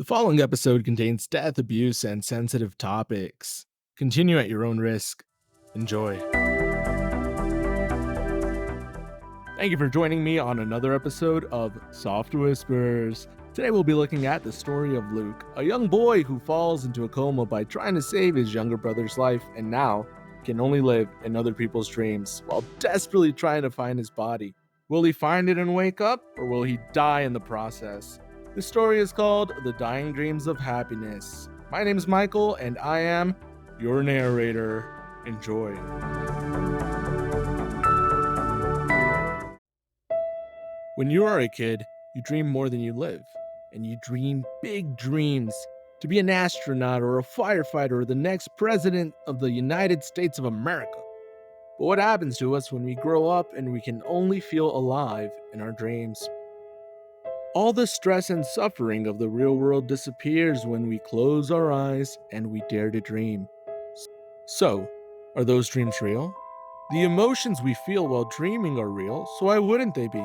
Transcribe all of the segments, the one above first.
following episode contains death, abuse, and sensitive topics. Continue at your own risk. Enjoy. Thank you for joining me on another episode of Soft Whispers. Today we'll be looking at the story of Luke, a young boy who falls into a coma by trying to save his younger brother's life and now can only live in other people's dreams while desperately trying to find his body. Will he find it and wake up, or will he die in the process? The story is called The Dying Dreams of Happiness. My name is Michael, and I am your narrator. Enjoy. When you are a kid, you dream more than you live, and you dream big dreams to be an astronaut or a firefighter or the next president of the United States of America. But what happens to us when we grow up and we can only feel alive in our dreams? All the stress and suffering of the real world disappears when we close our eyes and we dare to dream. So, are those dreams real? The emotions we feel while dreaming are real, so why wouldn't they be?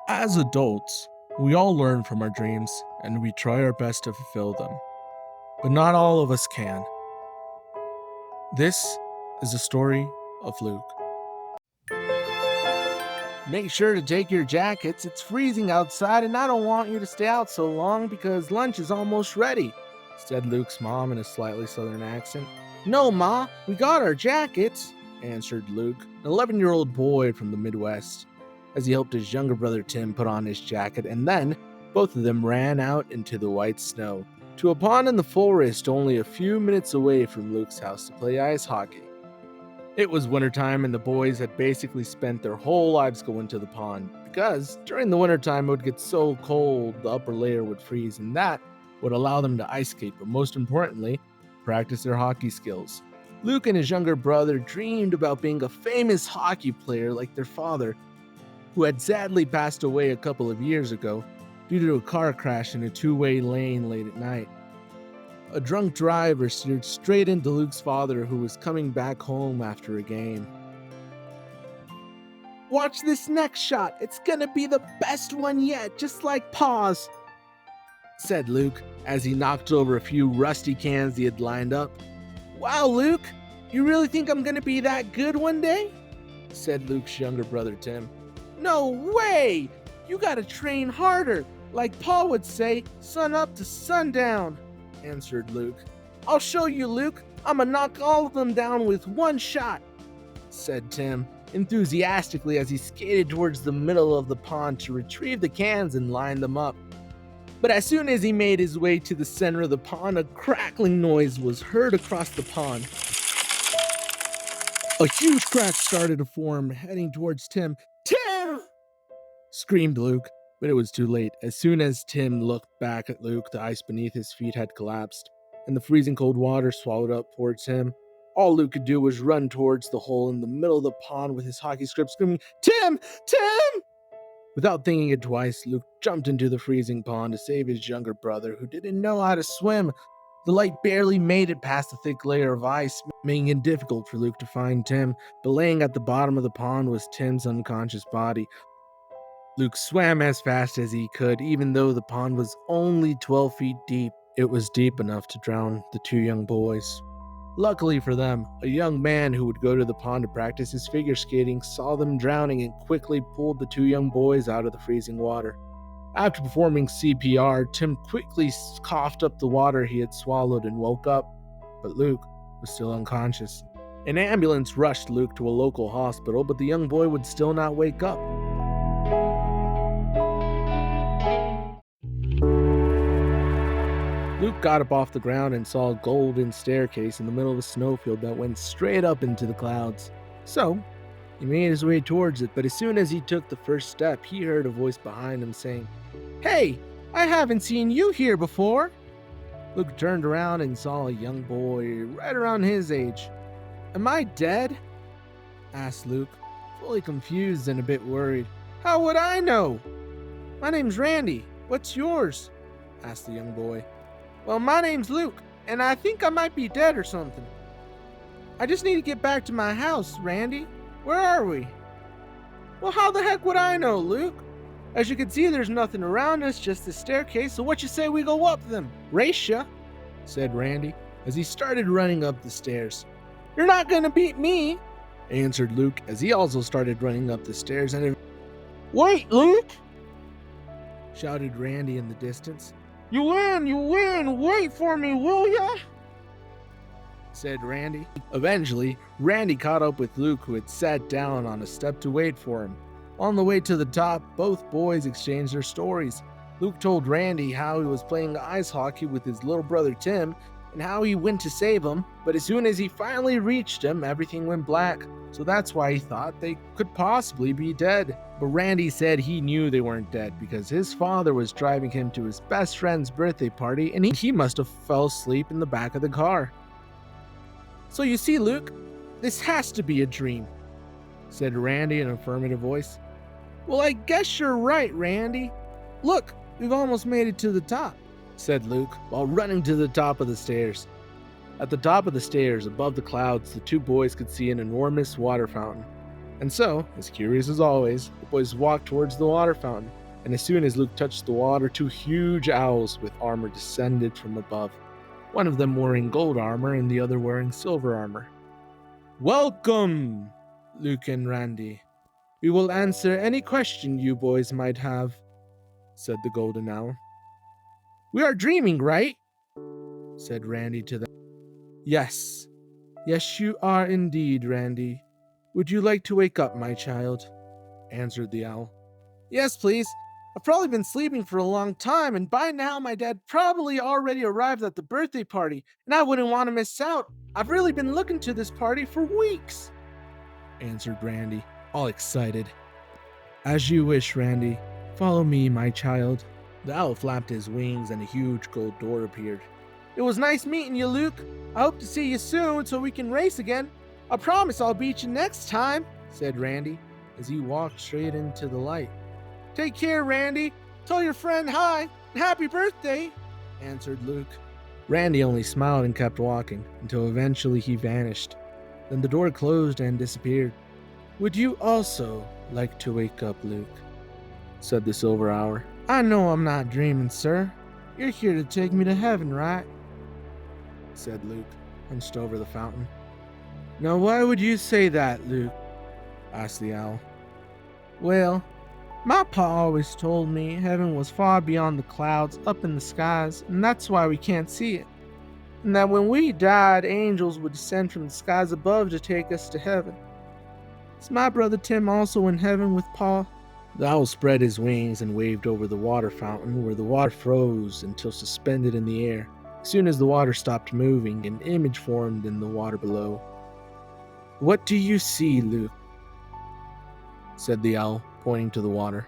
As adults, we all learn from our dreams and we try our best to fulfill them. But not all of us can. This is the story of Luke. Make sure to take your jackets. It's freezing outside and I don't want you to stay out so long because lunch is almost ready, said Luke's mom in a slightly southern accent. No, Ma, we got our jackets, answered Luke, an 11-year-old boy from the Midwest, as he helped his younger brother Tim put on his jacket, and then both of them ran out into the white snow to a pond in the forest only a few minutes away from Luke's house to play ice hockey. It was wintertime and the boys had basically spent their whole lives going to the pond because during the wintertime it would get so cold the upper layer would freeze, and that would allow them to ice skate, but most importantly, practice their hockey skills. Luke and his younger brother dreamed about being a famous hockey player like their father, who had sadly passed away a couple of years ago due to a car crash in a two-way lane late at night. A drunk driver steered straight into Luke's father, who was coming back home after a game. Watch this next shot. It's gonna be the best one yet, just like Pa's, said Luke as he knocked over a few rusty cans he had lined up. Wow, Luke, you really think I'm gonna be that good one day? Said Luke's younger brother Tim. No way! You gotta train harder, like Pa would say, sun up to sundown, answered Luke. I'll show you, Luke. I'ma knock all of them down with one shot, said Tim, enthusiastically as he skated towards the middle of the pond to retrieve the cans and line them up. But as soon as he made his way to the center of the pond, a crackling noise was heard across the pond. A huge crack started to form, heading towards Tim. Tim! Screamed Luke, but it was too late. As soon as Tim looked back at Luke, the ice beneath his feet had collapsed, and the freezing cold water swallowed up towards him. All Luke could do was run towards the hole in the middle of the pond with his hockey stick, screaming, Tim! Tim! Without thinking it twice, Luke jumped into the freezing pond to save his younger brother, who didn't know how to swim. The light barely made it past the thick layer of ice, making it difficult for Luke to find Tim, but laying at the bottom of the pond was Tim's unconscious body. Luke swam as fast as he could, even though the pond was only 12 feet deep. It was deep enough to drown the two young boys. Luckily for them, a young man who would go to the pond to practice his figure skating saw them drowning and quickly pulled the two young boys out of the freezing water. After performing CPR, Tim quickly coughed up the water he had swallowed and woke up, but Luke was still unconscious. An ambulance rushed Luke to a local hospital, but the young boy would still not wake up. Luke got up off the ground and saw a golden staircase in the middle of a snowfield that went straight up into the clouds. So, he made his way towards it, but as soon as he took the first step, he heard a voice behind him saying, Hey, I haven't seen you here before. Luke turned around and saw a young boy right around his age. Am I dead? Asked Luke, fully confused and a bit worried. How would I know? My name's Randy. What's yours? Asked the young boy. Well, my name's Luke, and I think I might be dead or something. I just need to get back to my house, Randy. Where are we? Well, how the heck would I know, Luke? As you can see, there's nothing around us, just the staircase, so what you say we go up them? Race ya, said Randy, as he started running up the stairs. You're not gonna beat me, answered Luke, as he also started running up the stairs. And wait, Luke, shouted Randy in the distance. You win, wait for me, will ya? Said Randy. Eventually, Randy caught up with Luke, who had sat down on a step to wait for him. On the way to the top, both boys exchanged their stories. Luke told Randy how he was playing ice hockey with his little brother Tim, and how he went to save him, but as soon as he finally reached him, everything went black. So that's why he thought they could possibly be dead. But Randy said he knew they weren't dead because his father was driving him to his best friend's birthday party, and he must have fell asleep in the back of the car. So you see, Luke, this has to be a dream, said Randy in an affirmative voice. Well, I guess you're right, Randy. Look, we've almost made it to the top, said Luke, while running to the top of the stairs. At the top of the stairs, above the clouds, the two boys could see an enormous water fountain. And so, as curious as always, the boys walked towards the water fountain, and as soon as Luke touched the water, two huge owls with armor descended from above, one of them wearing gold armor and the other wearing silver armor. Welcome, Luke and Randy. We will answer any question you boys might have, said the golden owl. We are dreaming, right? Said Randy to them. Yes, you are indeed, Randy. Would you like to wake up, my child? Answered the owl. Yes, please. I've probably been sleeping for a long time, and by now my dad probably already arrived at the birthday party, and I wouldn't want to miss out. I've really been looking to this party for weeks, answered Randy, all excited. As you wish, Randy. Follow me, my child. The owl flapped his wings and a huge gold door appeared. It was nice meeting you, Luke. I hope to see you soon so we can race again. I promise I'll beat you next time, said Randy, as he walked straight into the light. Take care, Randy. Tell your friend hi and happy birthday, answered Luke. Randy only smiled and kept walking until eventually he vanished. Then the door closed and disappeared. Would you also like to wake up, Luke? Said the silver owl. I know I'm not dreaming, sir. You're here to take me to heaven, right? Said Luke, hunched over the fountain. Now why would you say that, Luke? Asked the owl. Well, my pa always told me heaven was far beyond the clouds up in the skies, and that's why we can't see it. And that when we died, angels would descend from the skies above to take us to heaven. Is my brother Tim also in heaven with Pa? The owl spread his wings and waved over the water fountain, where the water froze until suspended in the air. As soon as the water stopped moving, an image formed in the water below. What do you see, Luke? Said the owl, pointing to the water.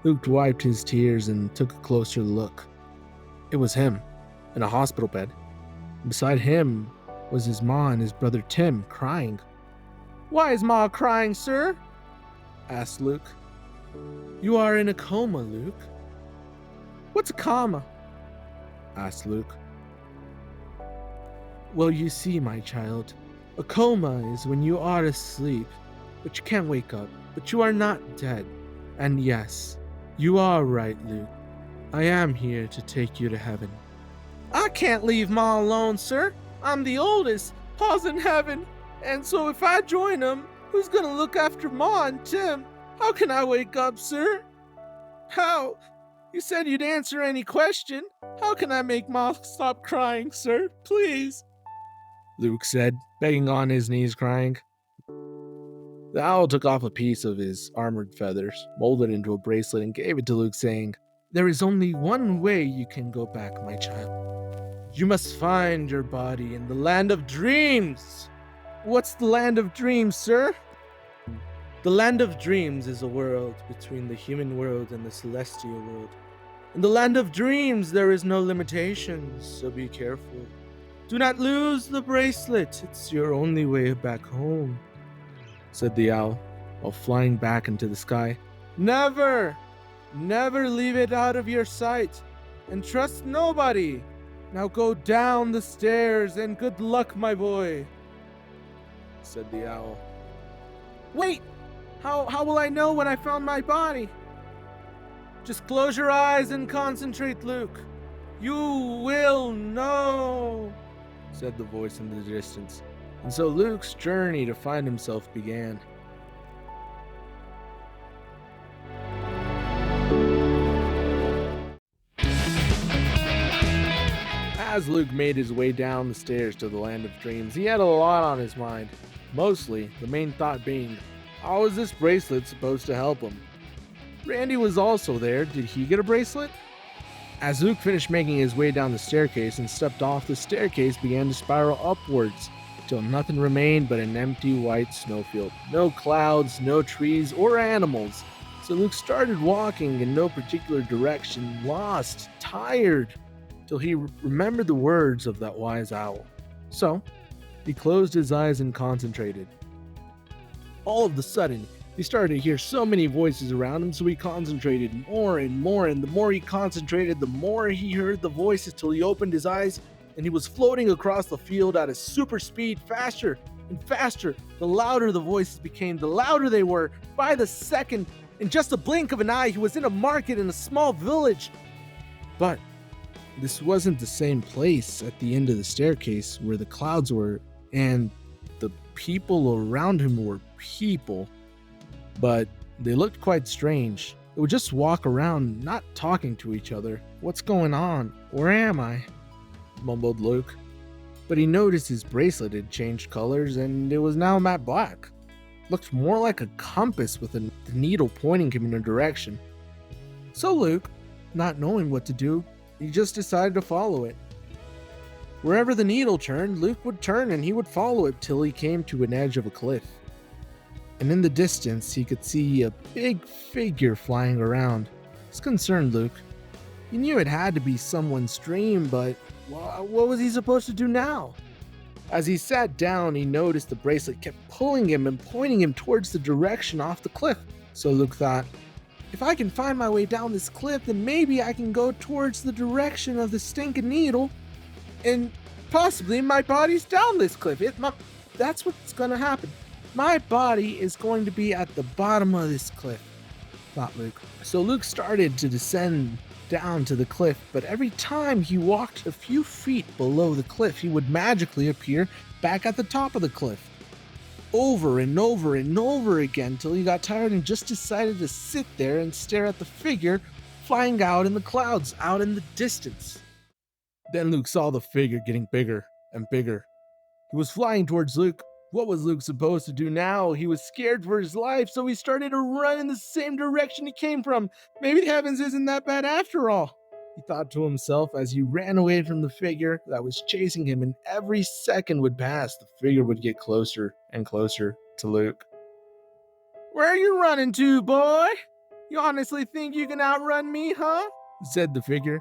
Luke wiped his tears and took a closer look. It was him, in a hospital bed. Beside him was his ma and his brother Tim, crying. Why is Ma crying, sir? Asked Luke. You are in a coma, Luke. What's a coma? Asked Luke. Well, you see, my child, a coma is when you are asleep, but you can't wake up, but you are not dead. And yes, you are right, Luke. I am here to take you to heaven. I can't leave Ma alone, sir. I'm the oldest. Pa's in heaven. And so if I join him, who's gonna look after Ma and Tim? How can I wake up, sir? How? You said you'd answer any question. How can I make Ma stop crying, sir? Please. Luke said, begging on his knees, crying. The owl took off a piece of his armored feathers, molded into a bracelet, and gave it to Luke, saying, There is only one way you can go back, my child. You must find your body in the land of dreams. What's the land of dreams, sir? The land of dreams is a world between the human world and the celestial world. In the land of dreams, there is no limitations, so be careful. Do not lose the bracelet. It's your only way back home, said the owl, while flying back into the sky. Never leave it out of your sight, and trust nobody. Now go down the stairs, and good luck, my boy, said the owl. Wait! How will I know when I found my body? Just close your eyes and concentrate, Luke. You will know, said the voice in the distance. And so Luke's journey to find himself began. As Luke made his way down the stairs to the land of dreams, he had a lot on his mind. Mostly, the main thought being, how is this bracelet supposed to help him? Randy was also there. Did he get a bracelet? As Luke finished making his way down the staircase and stepped off, the staircase began to spiral upwards, till nothing remained but an empty white snowfield. No clouds, no trees, or animals. So Luke started walking in no particular direction, lost, tired, till he remembered the words of that wise owl. So, he closed his eyes and concentrated. All of a sudden, he started to hear so many voices around him, so he concentrated more and more, and the more he concentrated, the more he heard the voices till he opened his eyes, and he was floating across the field at a super speed, faster and faster. The louder the voices became, the louder they were. By the second, in just a blink of an eye, he was in a market in a small village. But this wasn't the same place at the end of the staircase where the clouds were, and the people around him were people. But they looked quite strange. They would just walk around, not talking to each other. What's going on? Where am I? Mumbled Luke. But he noticed his bracelet had changed colors and it was now matte black. Looked more like a compass with the needle pointing him in a direction. So Luke, not knowing what to do, he just decided to follow it. Wherever the needle turned, Luke would turn and he would follow it till he came to an edge of a cliff. And in the distance, he could see a big figure flying around. He was concerned, Luke. He knew it had to be someone's dream, but what was he supposed to do now? As he sat down, he noticed the bracelet kept pulling him and pointing him towards the direction off the cliff. So Luke thought, if I can find my way down this cliff, then maybe I can go towards the direction of the stinking needle, and possibly my body's down this cliff. That's what's gonna happen. My body is going to be at the bottom of this cliff, thought Luke. So Luke started to descend down to the cliff, but every time he walked a few feet below the cliff, he would magically appear back at the top of the cliff. Over and over and over again till he got tired and just decided to sit there and stare at the figure flying out in the clouds, out in the distance. Then Luke saw the figure getting bigger and bigger. He was flying towards Luke. What was Luke supposed to do now? He was scared for his life, so he started to run in the same direction he came from. Maybe the heavens isn't that bad after all, he thought to himself as he ran away from the figure that was chasing him, and every second would pass, the figure would get closer and closer to Luke. Where are you running to, boy? You honestly think you can outrun me, huh? Said the figure,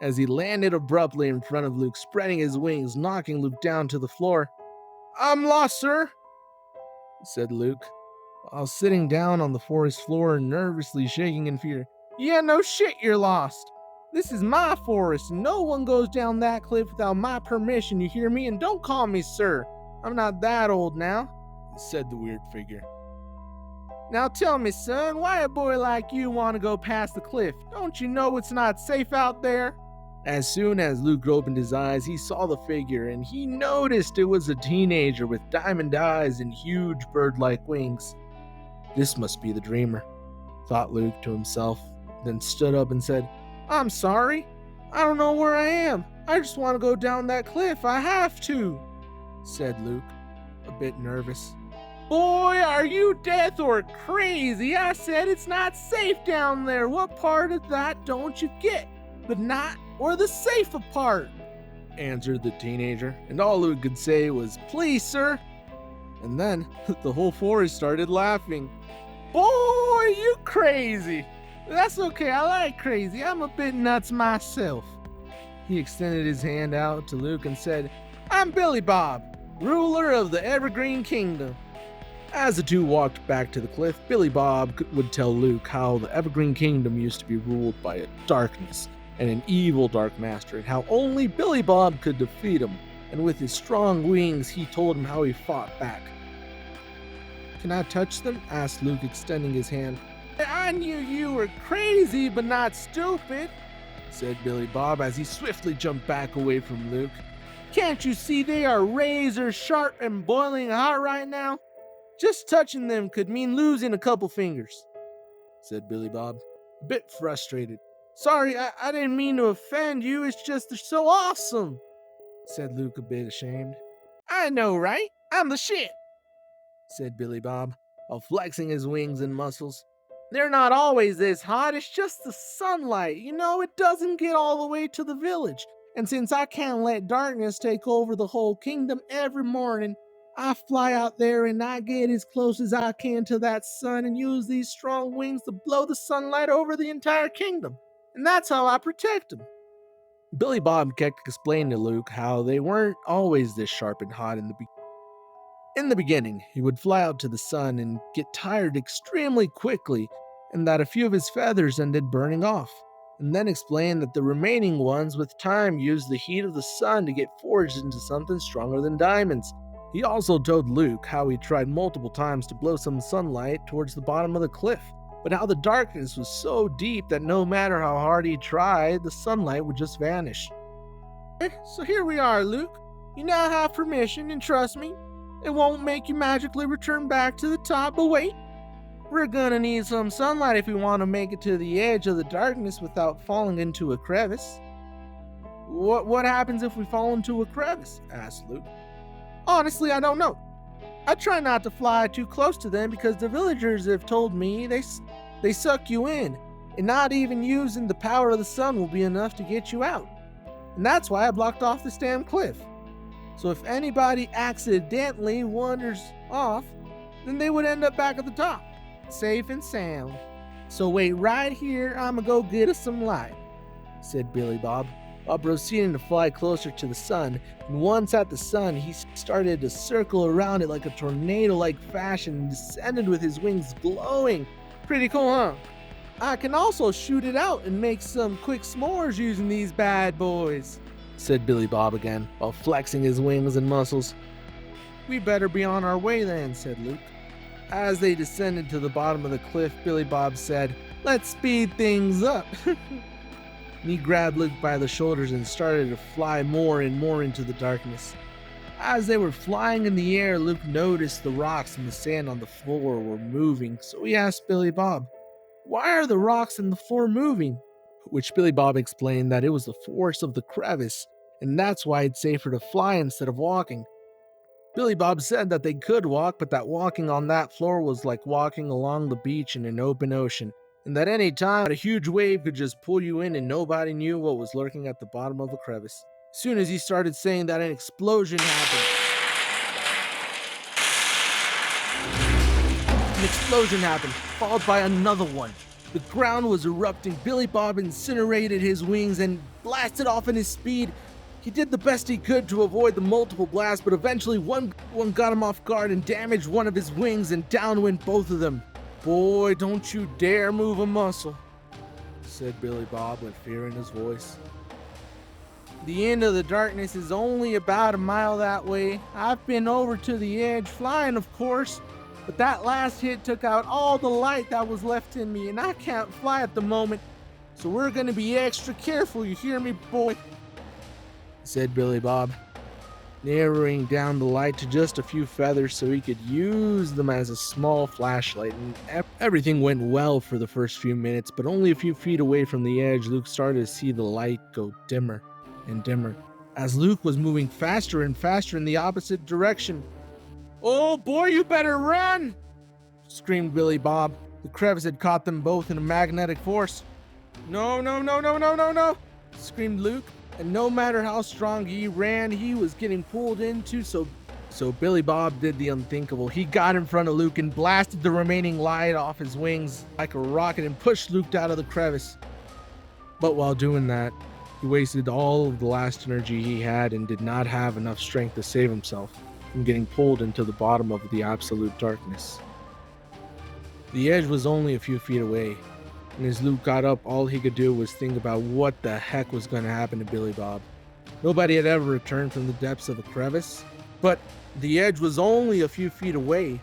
as he landed abruptly in front of Luke, spreading his wings, knocking Luke down to the floor. I'm lost, sir, said Luke, while sitting down on the forest floor and nervously shaking in fear. Yeah, no shit, you're lost. This is my forest, and no one goes down that cliff without my permission, you hear me? And don't call me sir. I'm not that old now, said the weird figure. Now tell me, son, why a boy like you want to go past the cliff? Don't you know it's not safe out there? As soon as Luke opened his eyes, he saw the figure, and he noticed it was a teenager with diamond eyes and huge bird-like wings. This must be the dreamer, thought Luke to himself, then stood up and said, I'm sorry. I don't know where I am. I just want to go down that cliff. I have to, said Luke, a bit nervous. Boy, are you deaf or crazy? I said it's not safe down there. What part of that don't you get? The not or the safe part, answered the teenager, and all Luke could say was, please, sir. And then the whole forest started laughing. Boy, you crazy. That's okay, I like crazy. I'm a bit nuts myself. He extended his hand out to Luke and said, I'm Billy Bob, ruler of the Evergreen Kingdom. As the two walked back to the cliff, Billy Bob would tell Luke how the Evergreen Kingdom used to be ruled by a darkness and an evil dark master, and how only Billy Bob could defeat him, and with his strong wings he told him how he fought back. Can I touch them? Asked Luke, extending his hand. I knew you were crazy, but not stupid, said Billy Bob as he swiftly jumped back away from Luke. Can't you see they are razor sharp and boiling hot right now? Just touching them could mean losing a couple fingers, said Billy Bob, a bit frustrated. Sorry, I didn't mean to offend you, it's just they're so awesome, said Luke, a bit ashamed. I know, right? I'm the shit, said Billy Bob, while flexing his wings and muscles. They're not always this hot, it's just the sunlight. You know, it doesn't get all the way to the village. And since I can't let darkness take over the whole kingdom every morning, I fly out there and I get as close as I can to that sun and use these strong wings to blow the sunlight over the entire kingdom. And that's how I protect them. Billy Bob kept explaining to Luke how they weren't always this sharp and hot in the beginning, he would fly out to the sun and get tired extremely quickly, and that a few of his feathers ended burning off, and then explained that the remaining ones with time used the heat of the sun to get forged into something stronger than diamonds. He also told Luke how he tried multiple times to blow some sunlight towards the bottom of the cliff, but how the darkness was so deep that no matter how hard he tried, the sunlight would just vanish. So here we are, Luke. You now have permission, and trust me, it won't make you magically return back to the top, but wait. We're gonna need some sunlight if we want to make it to the edge of the darkness without falling into a crevice. What happens if we fall into a crevice? Asked Luke. Honestly, I don't know. I try not to fly too close to them because the villagers have told me they suck you in, and not even using the power of the sun will be enough to get you out. And that's why I blocked off this damn cliff. So if anybody accidentally wanders off, then they would end up back at the top, safe and sound. So wait right here, I'ma go get us some light, said Billy Bob, while proceeding to fly closer to the sun. And once at the sun, he started to circle around it like a tornado-like fashion and descended with his wings glowing. Pretty cool, huh? I can also shoot it out and make some quick s'mores using these bad boys, said Billy Bob again, while flexing his wings and muscles. We better be on our way then, said Luke. As they descended to the bottom of the cliff, Billy Bob said, Let's speed things up. He grabbed Luke by the shoulders and started to fly more and more into the darkness. As they were flying in the air, Luke noticed the rocks and the sand on the floor were moving, so he asked Billy Bob, Why are the rocks and the floor moving? Which Billy Bob explained that it was the force of the crevice, and that's why it's safer to fly instead of walking. Billy Bob said that they could walk, but that walking on that floor was like walking along the beach in an open ocean, and that any time a huge wave could just pull you in and nobody knew what was lurking at the bottom of the crevice. As soon as he started saying that, an explosion happened. An explosion happened, followed by another one. The ground was erupting. Billy Bob incinerated his wings and blasted off in his speed. He did the best he could to avoid the multiple blasts, but eventually one got him off guard and damaged one of his wings, and down went both of them. Boy, don't you dare move a muscle, said Billy Bob with fear in his voice. The end of the darkness is only about a mile that way. I've been over to the edge, flying of course, but that last hit took out all the light that was left in me, and I can't fly at the moment, so we're gonna be extra careful, you hear me, boy? Said Billy Bob, narrowing down the light to just a few feathers so he could use them as a small flashlight. And everything went well for the first few minutes, but only a few feet away from the edge, Luke started to see the light go dimmer and dimmer as Luke was moving faster and faster in the opposite direction. Oh boy, you better run! Screamed Billy Bob. The crevice had caught them both in a magnetic force. No, screamed Luke. And no matter how strong he ran, he was getting pulled into, so Billy Bob did the unthinkable. He got in front of Luke and blasted the remaining light off his wings like a rocket and pushed Luke out of the crevice. But while doing that, he wasted all of the last energy he had and did not have enough strength to save himself from getting pulled into the bottom of the absolute darkness. The edge was only a few feet away, and as Luke got up, all he could do was think about what the heck was going to happen to Billy Bob. Nobody had ever returned from the depths of a crevice, but the edge was only a few feet away.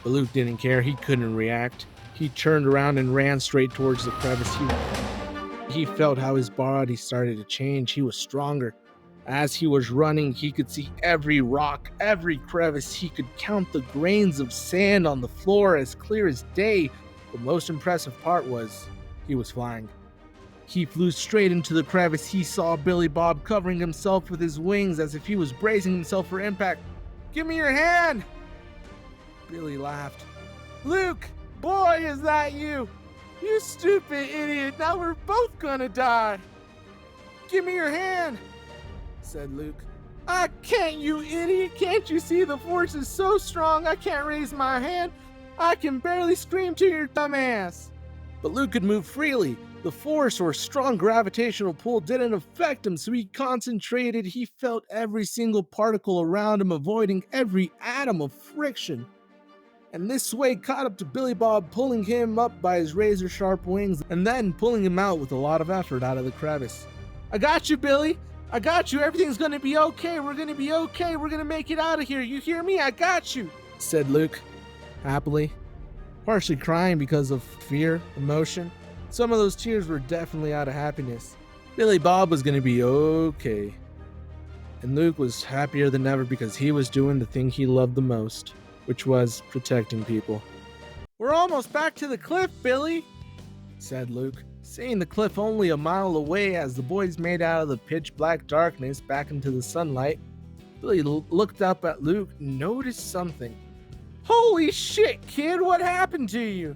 But Luke didn't care. He couldn't react. He turned around and ran straight towards the crevice. He felt how his body started to change. He was stronger. As he was running, he could see every rock, every crevice. He could count the grains of sand on the floor as clear as day. The most impressive part was he was flying. He flew straight into the crevice. He saw Billy Bob covering himself with his wings as if he was bracing himself for impact. "Give me your hand!" Billy laughed. "Luke, boy, is that you? You stupid idiot. Now we're both gonna die." "Give me your hand," said Luke. "I can't, you idiot. Can't you see the force is so strong I can't raise my hand? I can barely scream to your dumbass." But Luke could move freely. The force or strong gravitational pull didn't affect him, so he concentrated. He felt every single particle around him, avoiding every atom of friction. And this sway caught up to Billy Bob, pulling him up by his razor-sharp wings, and then pulling him out with a lot of effort out of the crevice. "I got you, Billy. I got you. Everything's gonna be okay. We're gonna be okay. We're gonna make it out of here. You hear me? I got you," said Luke, happily, partially crying because of fear, emotion. Some of those tears were definitely out of happiness. Billy Bob was gonna be okay. And Luke was happier than ever because he was doing the thing he loved the most, which was protecting people. "We're almost back to the cliff, Billy," said Luke, seeing the cliff only a mile away as the boys made out of the pitch black darkness back into the sunlight. Billy looked up at Luke and noticed something. "Holy shit, kid, what happened to you?"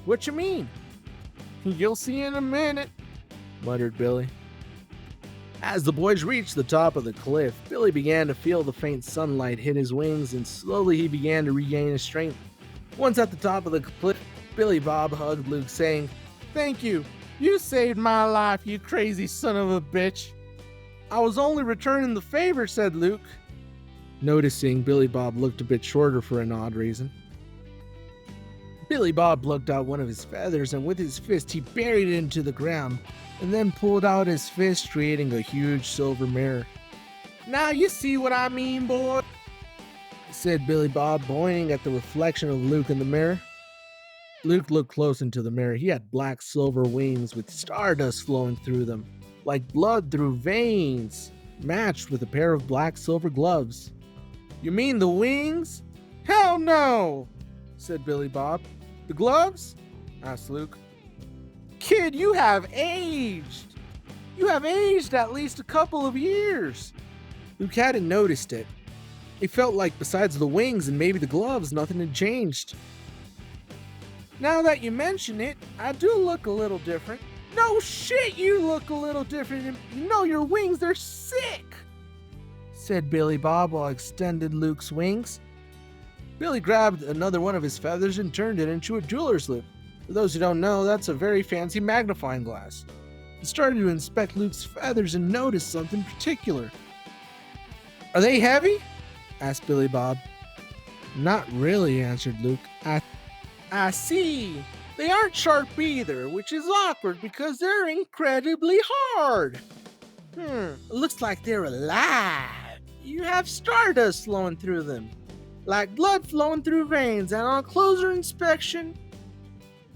"What you mean?" "You'll see in a minute," muttered Billy. As the boys reached the top of the cliff, Billy began to feel the faint sunlight hit his wings, and slowly he began to regain his strength. Once at the top of the cliff, Billy Bob hugged Luke, saying, "Thank you. You saved my life, you crazy son of a bitch." "I was only returning the favor," said Luke, noticing Billy Bob looked a bit shorter for an odd reason. Billy Bob plucked out one of his feathers, and with his fist he buried it into the ground, and then pulled out his fist, creating a huge silver mirror. "Now you see what I mean, boy," said Billy Bob, pointing at the reflection of Luke in the mirror. Luke looked close into the mirror. He had black silver wings with stardust flowing through them, like blood through veins, matched with a pair of black silver gloves. "You mean the wings?" "Hell no," said Billy Bob. "The gloves?" asked Luke. "Kid, you have aged. You have aged at least a couple of years." Luke hadn't noticed it. It felt like besides the wings and maybe the gloves, nothing had changed. "Now that you mention it, I do look a little different." "No shit, you look a little different. You know your wings, they're sick," said Billy Bob while extended Luke's wings. Billy grabbed another one of his feathers and turned it into a jeweler's loupe. For those who don't know, that's a very fancy magnifying glass. He started to inspect Luke's feathers and noticed something particular. "Are they heavy?" asked Billy Bob. "Not really," answered Luke. I see. They aren't sharp either, which is awkward because they're incredibly hard. It looks like they're alive. You have stardust flowing through them, like blood flowing through veins, and on closer inspection,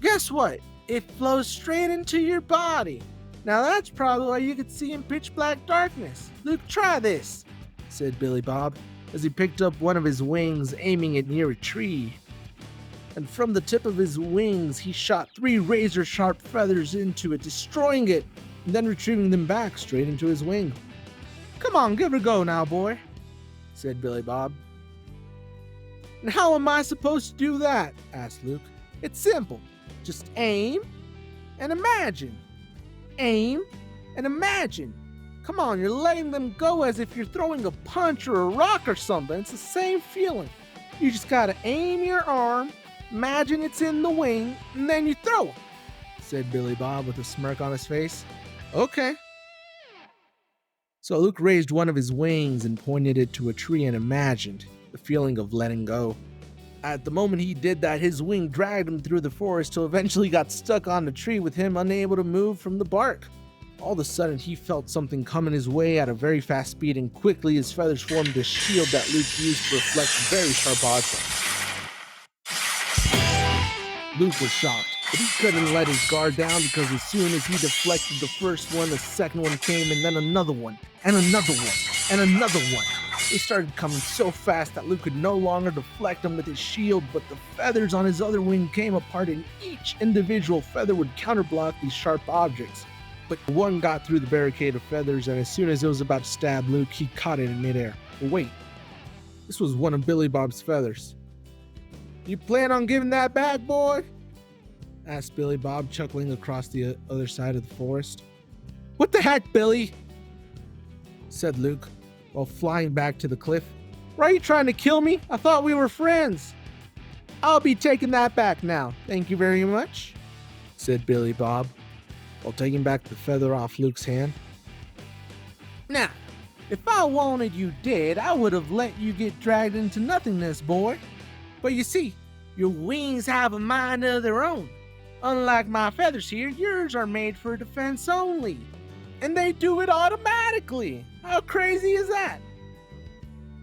guess what? It flows straight into your body. Now that's probably why you could see in pitch black darkness. Luke, try this," said Billy Bob, as he picked up one of his wings, aiming it near a tree. And from the tip of his wings, he shot 3 razor-sharp feathers into it, destroying it, and then retrieving them back straight into his wing. "Come on, give it a go now, boy," said Billy Bob. "And how am I supposed to do that?" asked Luke. "It's simple. Just aim and imagine. Aim and imagine. Come on, you're letting them go as if you're throwing a punch or a rock or something. It's the same feeling. You just gotta aim your arm, imagine it's in the wing, and then you throw it," said Billy Bob with a smirk on his face. "Okay." So Luke raised one of his wings and pointed it to a tree and imagined the feeling of letting go. At the moment he did that, his wing dragged him through the forest till eventually got stuck on the tree with him unable to move from the bark. All of a sudden he felt something coming his way at a very fast speed, and quickly his feathers formed a shield that Luke used to reflect very sharp objects. Luke was shocked, but he couldn't let his guard down because as soon as he deflected the first one, the second one came, and then another one, and another one, and another one. They started coming so fast that Luke could no longer deflect them with his shield, but the feathers on his other wing came apart, and each individual feather would counterblock these sharp objects. But one got through the barricade of feathers, and as soon as it was about to stab Luke, he caught it in midair. But wait, this was one of Billy Bob's feathers. "You plan on giving that back, boy?" asked Billy Bob, chuckling across the other side of the forest. "What the heck, Billy?" said Luke, while flying back to the cliff. "Why are you trying to kill me? I thought we were friends." "I'll be taking that back now, thank you very much," said Billy Bob, while taking back the feather off Luke's hand. "Now, if I wanted you dead, I would have let you get dragged into nothingness, boy. But you see, your wings have a mind of their own. Unlike my feathers here, yours are made for defense only. And they do it automatically. How crazy is that?"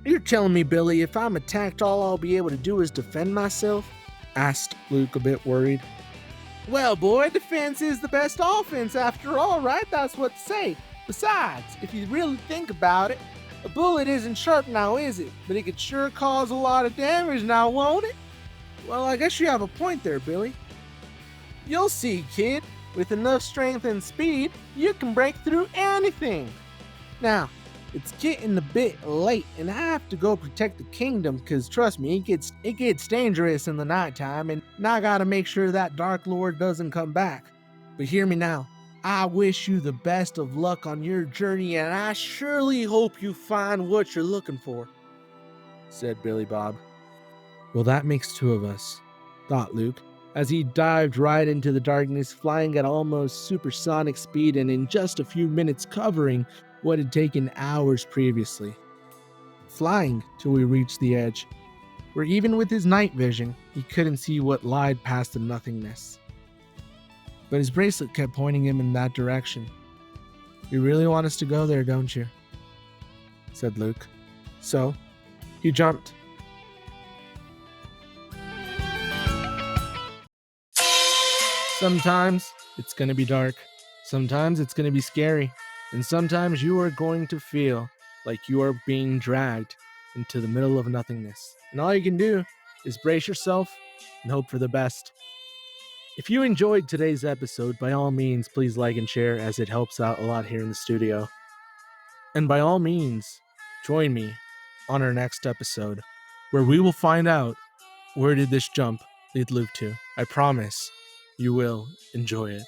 "You're telling me, Billy, if I'm attacked, all I'll be able to do is defend myself?" asked Luke, a bit worried. "Well, boy, defense is the best offense after all, right? That's what they say. Besides, if you really think about it, a bullet isn't sharp now, is it? But it could sure cause a lot of damage now, won't it?" "Well, I guess you have a point there, Billy." "You'll see, kid. With enough strength and speed, you can break through anything. Now, it's getting a bit late, and I have to go protect the kingdom, because trust me, it gets dangerous in the nighttime, and I gotta make sure that Dark Lord doesn't come back. But hear me now. I wish you the best of luck on your journey, and I surely hope you find what you're looking for," said Billy Bob. "Well, that makes two of us," thought Luke, as he dived right into the darkness, flying at almost supersonic speed and in just a few minutes covering what had taken hours previously. Flying till we reached the edge, where even with his night vision, he couldn't see what lied past the nothingness. But his bracelet kept pointing him in that direction. "You really want us to go there, don't you?" said Luke. So, he jumped. Sometimes it's going to be dark. Sometimes it's going to be scary. And sometimes you are going to feel like you are being dragged into the middle of nothingness. And all you can do is brace yourself and hope for the best. If you enjoyed today's episode, by all means, please like and share, as it helps out a lot here in the studio. And by all means, join me on our next episode, where we will find out where did this jump lead Luke to. I promise you will enjoy it.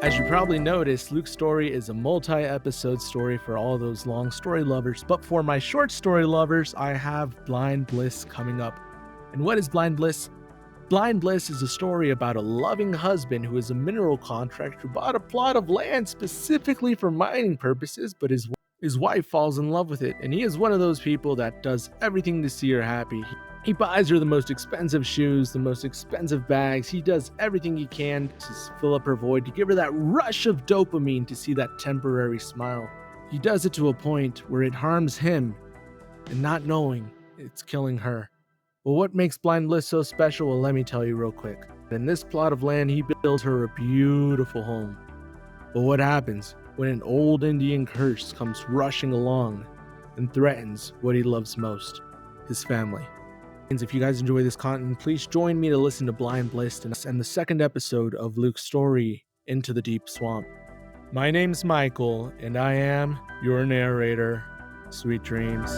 As you probably noticed, Luke's story is a multi-episode story for all those long story lovers, but for my short story lovers, I have Blind Bliss coming up. And what is Blind Bliss? Blind Bliss is a story about a loving husband who is a mineral contractor who bought a plot of land specifically for mining purposes, but his wife falls in love with it, and he is one of those people that does everything to see her happy. He buys her the most expensive shoes, the most expensive bags. He does everything he can to fill up her void, to give her that rush of dopamine to see that temporary smile. He does it to a point where it harms him, and not knowing it's killing her. Well, what makes Blind Bliss so special? Well, let me tell you real quick. In this plot of land, he builds her a beautiful home. But what happens when an old Indian curse comes rushing along and threatens what he loves most, his family? And if you guys enjoy this content, please join me to listen to Blind Bliss and the second episode of Luke's story, Into the Deep Swamp. My name's Michael, and I am your narrator. Sweet dreams.